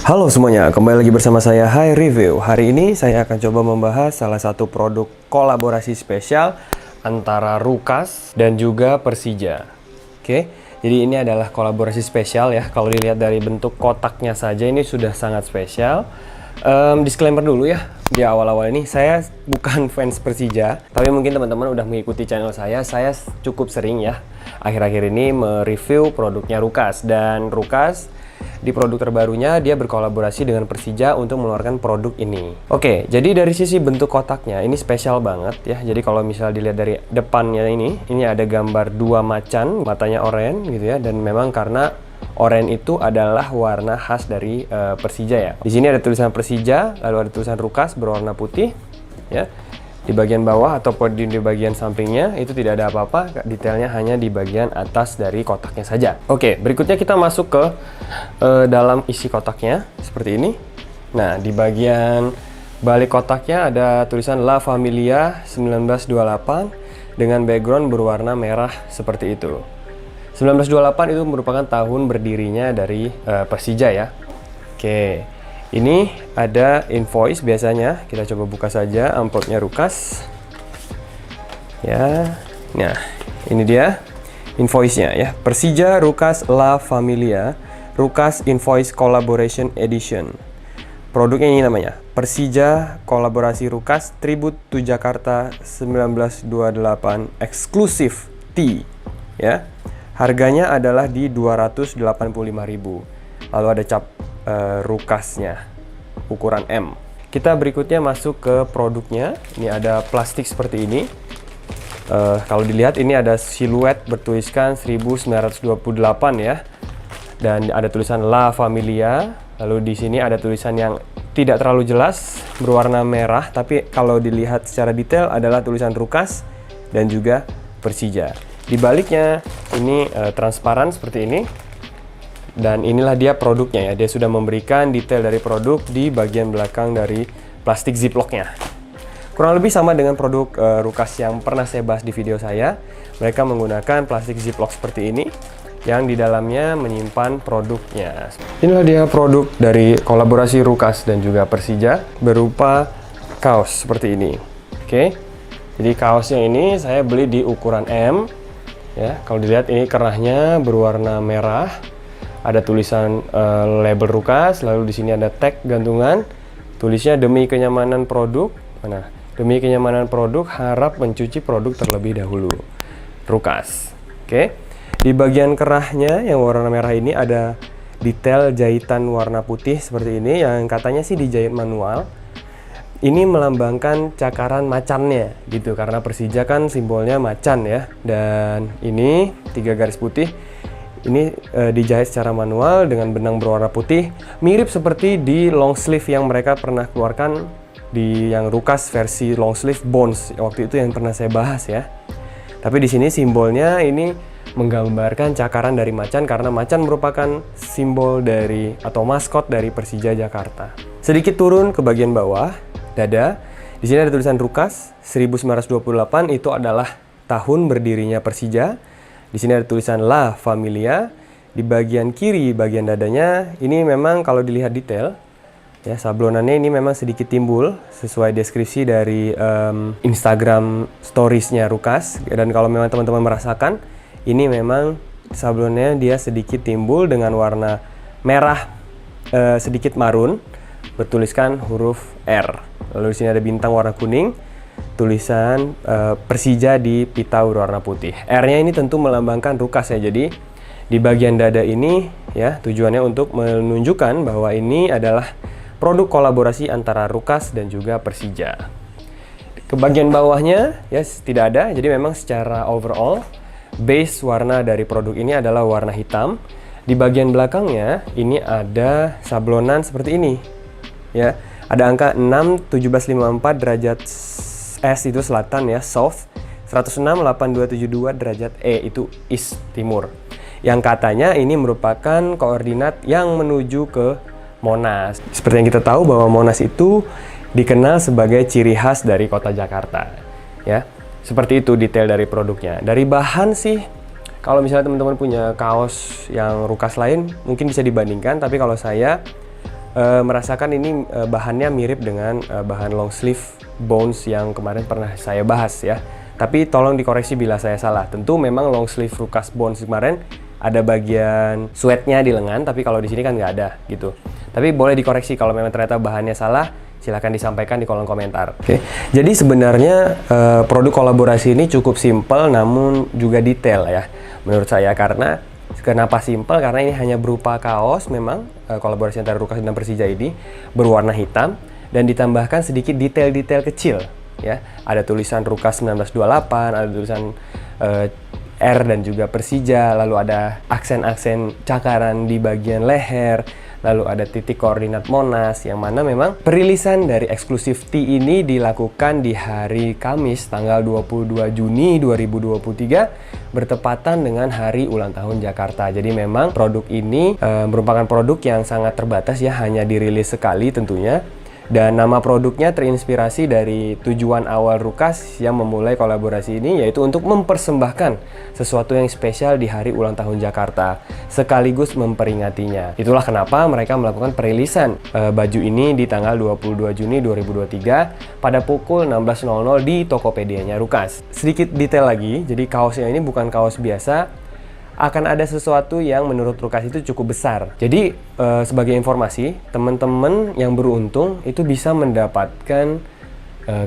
Halo semuanya, kembali lagi bersama saya Hai Review. Hari ini saya akan coba membahas salah satu produk kolaborasi spesial antara Rukas dan juga Persija. Oke, jadi ini adalah kolaborasi spesial ya. Kalau dilihat dari bentuk kotaknya saja ini sudah sangat spesial. Disclaimer dulu ya, di awal-awal ini saya bukan fans Persija, tapi mungkin teman-teman udah mengikuti channel saya cukup sering ya akhir-akhir ini mereview produknya Rukas. Dan Rukas di produk terbarunya dia berkolaborasi dengan Persija untuk mengeluarkan produk ini. Oke, jadi dari sisi bentuk kotaknya ini spesial banget ya. Jadi kalau misal dilihat dari depannya ini ada gambar dua macan, matanya oranye gitu ya. Dan memang karena oranye itu adalah warna khas dari Persija ya. Di sini ada tulisan Persija, lalu ada tulisan Rukas berwarna putih ya. Di bagian bawah ataupun di bagian sampingnya itu tidak ada apa-apa, detailnya hanya di bagian atas dari kotaknya saja. Oke, berikutnya kita masuk ke dalam isi kotaknya seperti ini. Nah, di bagian balik kotaknya ada tulisan La Familia 1928 dengan background berwarna merah seperti itu. 1928 itu merupakan tahun berdirinya dari Persija ya. Oke. Ini ada invoice biasanya, kita coba buka saja amplopnya Rukas. Ya, nah ini dia invoice-nya ya. Persija Rukas La Familia Rukas Invoice Collaboration Edition. Produknya ini namanya Persija Kolaborasi Rukas Tribute to Jakarta 1928 Exclusive T ya. Harganya adalah di 285.000. Lalu ada cap Rukasnya ukuran M. Kita berikutnya masuk ke produknya. Ini ada plastik seperti ini. Kalau dilihat ini ada siluet bertuliskan 1928 ya. Dan ada tulisan La Familia. Lalu di sini ada tulisan yang tidak terlalu jelas berwarna merah, tapi kalau dilihat secara detail adalah tulisan Rukas dan juga Persija. Di baliknya ini transparan seperti ini. Dan inilah dia produknya ya, dia sudah memberikan detail dari produk di bagian belakang dari plastik ziplocknya. Kurang lebih sama dengan produk Rukas yang pernah saya bahas di video saya. Mereka menggunakan plastik ziplock seperti ini yang di dalamnya menyimpan produknya. Inilah dia produk dari kolaborasi Rukas dan juga Persija berupa kaos seperti ini. Oke, jadi kaosnya ini saya beli di ukuran M ya. Kalau dilihat ini kerahnya berwarna merah. Ada tulisan label Rukas, lalu di sini ada tag gantungan, tulisnya demi kenyamanan produk. Nah, demi kenyamanan produk harap mencuci produk terlebih dahulu. Rukas. Oke. Di bagian kerahnya yang warna merah ini ada detail jahitan warna putih seperti ini yang katanya sih dijahit manual. Ini melambangkan cakaran macannya gitu karena Persija kan simbolnya macan ya. Dan ini 3 garis putih. Ini dijahit secara manual dengan benang berwarna putih, mirip seperti di long sleeve yang mereka pernah keluarkan di yang Rukas versi long sleeve Bones waktu itu yang pernah saya bahas ya. Tapi di sini simbolnya ini menggambarkan cakaran dari macan karena macan merupakan simbol dari atau maskot dari Persija Jakarta. Sedikit turun ke bagian bawah, dada. Di sini ada tulisan Rukas 1928 itu adalah tahun berdirinya Persija. Di sini ada tulisan La Familia. Di bagian kiri, bagian dadanya, ini memang kalau dilihat detail, ya sablonannya ini memang sedikit timbul sesuai deskripsi dari Instagram Stories-nya Rukas. Dan kalau memang teman-teman merasakan, ini memang sablonnya dia sedikit timbul dengan warna merah sedikit marun, bertuliskan huruf R. Lalu di sini ada bintang warna kuning. Tulisan Persija di pita berwarna putih. R-nya ini tentu melambangkan Rukas ya. Jadi di bagian dada ini ya tujuannya untuk menunjukkan bahwa ini adalah produk kolaborasi antara Rukas dan juga Persija. Ke bagian bawahnya ya tidak ada. Jadi memang secara overall base warna dari produk ini adalah warna hitam. Di bagian belakangnya ini ada sablonan seperti ini ya. Ada angka 6 1754 derajat S itu selatan ya, south. 106 8272 derajat E itu east, timur. Yang katanya ini merupakan koordinat yang menuju ke Monas. Seperti yang kita tahu bahwa Monas itu dikenal sebagai ciri khas dari kota Jakarta. Ya, seperti itu detail dari produknya. Dari bahan sih, kalau misalnya teman-teman punya kaos yang Rukas lain, mungkin bisa dibandingkan. Tapi kalau saya merasakan ini bahannya mirip dengan bahan long sleeve Bones yang kemarin pernah saya bahas ya. Tapi tolong dikoreksi bila saya salah. Tentu memang long sleeve Rukas Bones kemarin ada bagian sweatnya di lengan, tapi kalau di sini kan nggak ada gitu. Tapi boleh dikoreksi kalau memang ternyata bahannya salah, silahkan disampaikan di kolom komentar. Oke. Jadi sebenarnya produk kolaborasi ini cukup simple namun juga detail ya menurut saya. Karena kenapa simple? Karena ini hanya berupa kaos memang kolaborasi antara Rukas dan Persija ini berwarna hitam dan ditambahkan sedikit detail-detail kecil ya. Ada tulisan Rukas 1928, ada tulisan R dan juga Persija, lalu ada aksen-aksen cakaran di bagian leher, lalu ada titik koordinat Monas, yang mana memang perilisan dari eksklusif T ini dilakukan di hari Kamis tanggal 22 Juni 2023 bertepatan dengan hari ulang tahun Jakarta. Jadi memang produk ini merupakan produk yang sangat terbatas ya, hanya dirilis sekali tentunya. Dan nama produknya terinspirasi dari tujuan awal Rukas yang memulai kolaborasi ini, yaitu untuk mempersembahkan sesuatu yang spesial di hari ulang tahun Jakarta, sekaligus memperingatinya. Itulah kenapa mereka melakukan perilisan baju ini di tanggal 22 Juni 2023 pada pukul 16.00 di Tokopedia-nya Rukas. Sedikit detail lagi, jadi kaosnya ini bukan kaos biasa, akan ada sesuatu yang menurut Rukas itu cukup besar. Jadi sebagai informasi, teman-teman yang beruntung itu bisa mendapatkan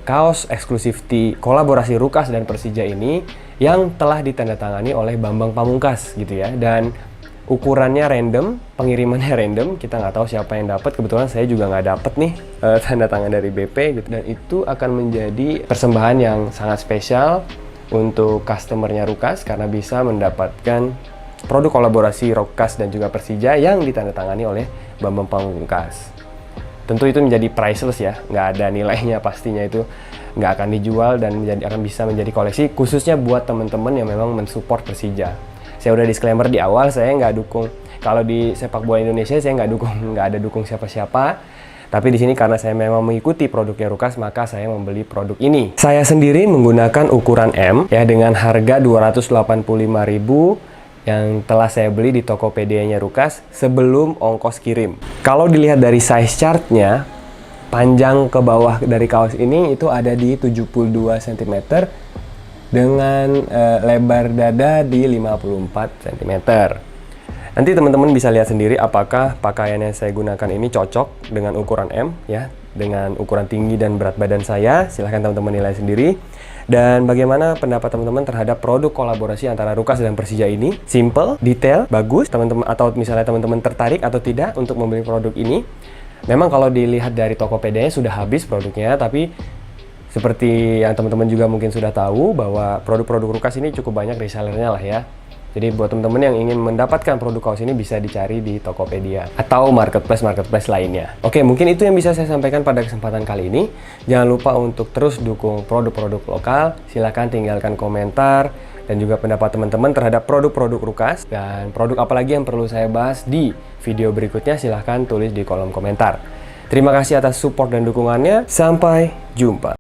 kaos eksklusif T kolaborasi Rukas dan Persija ini yang telah ditandatangani oleh Bambang Pamungkas gitu ya. Dan ukurannya random, pengirimannya random, kita nggak tahu siapa yang dapat. Kebetulan saya juga nggak dapat nih tanda tangan dari BP gitu. Dan itu akan menjadi persembahan yang sangat spesial untuk customernya Rukas karena bisa mendapatkan produk kolaborasi Rukas dan juga Persija yang ditandatangani oleh Bambang Pamungkas. Tentu itu menjadi priceless ya, nggak ada nilainya pastinya, itu nggak akan dijual dan akan bisa menjadi koleksi khususnya buat teman-teman yang memang mensupport Persija. Saya udah disclaimer di awal, saya nggak dukung, kalau di sepak bola Indonesia saya nggak ada dukung siapa-siapa. Tapi di sini karena saya memang mengikuti produknya Rukas, maka saya membeli produk ini. Saya sendiri menggunakan ukuran M ya dengan harga 285.000 yang telah saya beli di Tokopedia-nya Rukas sebelum ongkos kirim. Kalau dilihat dari size chartnya, panjang ke bawah dari kaos ini itu ada di 72 cm dengan lebar dada di 54 cm. Nanti teman-teman bisa lihat sendiri apakah pakaian yang saya gunakan ini cocok dengan ukuran M ya, dengan ukuran tinggi dan berat badan saya. Silahkan teman-teman nilai sendiri. Dan bagaimana pendapat teman-teman terhadap produk kolaborasi antara Rukas dan Persija ini? Simple, detail, bagus, teman-teman, atau misalnya teman-teman tertarik atau tidak untuk membeli produk ini? Memang kalau dilihat dari Tokopedia sudah habis produknya, tapi seperti yang teman-teman juga mungkin sudah tahu bahwa produk-produk Rukas ini cukup banyak resellernya lah ya. Jadi buat teman-teman yang ingin mendapatkan produk kaos ini bisa dicari di Tokopedia atau marketplace lainnya. Oke, mungkin itu yang bisa saya sampaikan pada kesempatan kali ini. Jangan lupa untuk terus dukung produk-produk lokal. Silahkan tinggalkan komentar dan juga pendapat teman-teman terhadap produk-produk Rukas. Dan produk apa lagi yang perlu saya bahas di video berikutnya, silahkan tulis di kolom komentar. Terima kasih atas support dan dukungannya. Sampai jumpa.